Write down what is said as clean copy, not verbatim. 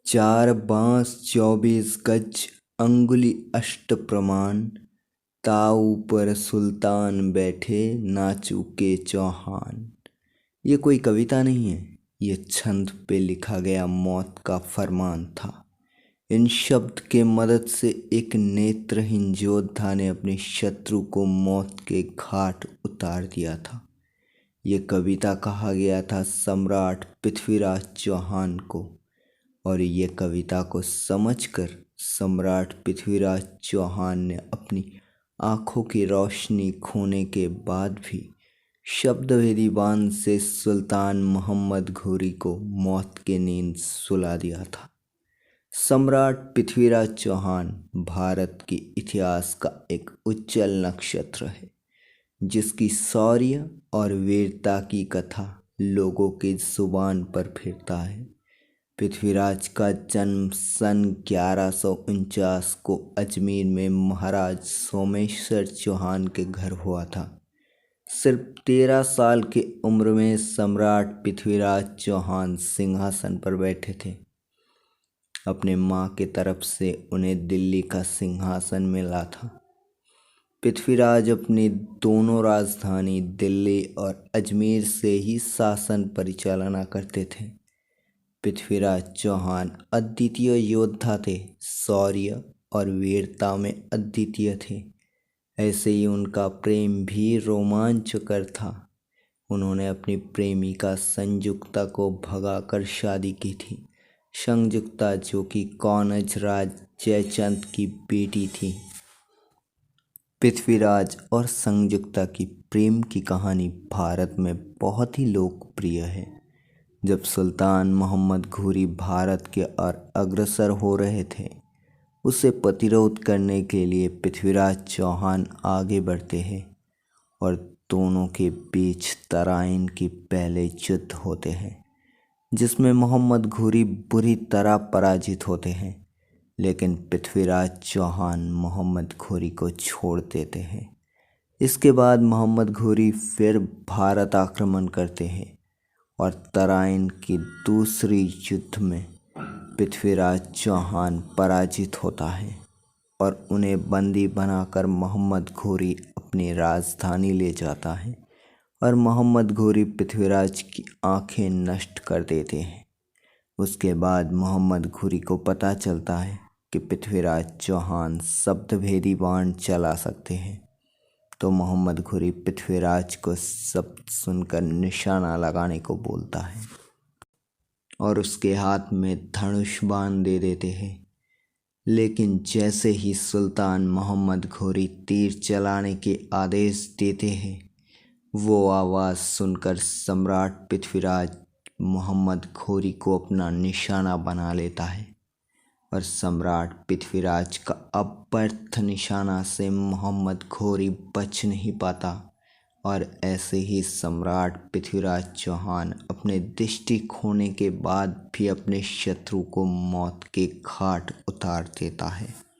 चार बाँस 24 गज अंगुली अष्ट प्रमाण। ताऊ पर सुल्तान बैठे ना चूके चौहान। ये कोई कविता नहीं है, ये छंद पे लिखा गया मौत का फरमान था। इन शब्द के मदद से एक नेत्रहीन योद्धा ने अपने शत्रु को मौत के घाट उतार दिया था। ये कविता कहा गया था सम्राट पृथ्वीराज चौहान को, और ये कविता को समझकर सम्राट पृथ्वीराज चौहान ने अपनी आंखों की रोशनी खोने के बाद भी शब्दभेदी बाण से सुल्तान मोहम्मद घोरी को मौत की नींद सुला दिया था। सम्राट पृथ्वीराज चौहान भारत के इतिहास का एक उज्जवल नक्षत्र है, जिसकी शौर्य और वीरता की कथा लोगों की जुबान पर फिरता है। पृथ्वीराज का जन्म सन 1149 को अजमेर में महाराज सोमेश्वर चौहान के घर हुआ था। सिर्फ 13 साल की उम्र में सम्राट पृथ्वीराज चौहान सिंहासन पर बैठे थे। अपने माँ की तरफ से उन्हें दिल्ली का सिंहासन मिला था। पृथ्वीराज अपनी दोनों राजधानी दिल्ली और अजमेर से ही शासन परिचालना करते थे। पृथ्वीराज चौहान अद्वितीय योद्धा थे, शौर्य और वीरता में अद्वितीय थे। ऐसे ही उनका प्रेम भी रोमांचकर था। उन्होंने अपनी प्रेमिका संयुक्ता को भगाकर शादी की थी। संयुक्ता जो कि कौनज राज जयचंद की बेटी थी। पृथ्वीराज और संयुक्ता की प्रेम की कहानी भारत में बहुत ही लोकप्रिय है। जब सुल्तान मोहम्मद घोरी भारत के ओर अग्रसर हो रहे थे, उसे प्रतिरोध करने के लिए पृथ्वीराज चौहान आगे बढ़ते हैं और दोनों के बीच तराइन के पहले युद्ध होते हैं, जिसमें मोहम्मद घोरी बुरी तरह पराजित होते हैं। लेकिन पृथ्वीराज चौहान मोहम्मद घोरी को छोड़ देते हैं। इसके बाद मोहम्मद घोरी फिर भारत आक्रमण करते हैं और तराइन के दूसरे युद्ध में पृथ्वीराज चौहान पराजित होता है और उन्हें बंदी बनाकर मोहम्मद घोरी अपनी राजधानी ले जाता है और मोहम्मद घोरी पृथ्वीराज की आंखें नष्ट कर देते हैं। उसके बाद मोहम्मद घोरी को पता चलता है कि पृथ्वीराज चौहान शब्दभेदी बाण चला सकते हैं, तो मोहम्मद घोरी पृथ्वीराज को शब्द सुनकर निशाना लगाने को बोलता है और उसके हाथ में धनुष बाण दे देते हैं। लेकिन जैसे ही सुल्तान मोहम्मद घोरी तीर चलाने के आदेश देते हैं, वो आवाज़ सुनकर सम्राट पृथ्वीराज मोहम्मद घोरी को अपना निशाना बना लेता है और सम्राट पृथ्वीराज का अपर्थ निशाना से मोहम्मद घोरी बच नहीं पाता और ऐसे ही सम्राट पृथ्वीराज चौहान अपने दृष्टि खोने के बाद भी अपने शत्रु को मौत के घाट उतार देता है।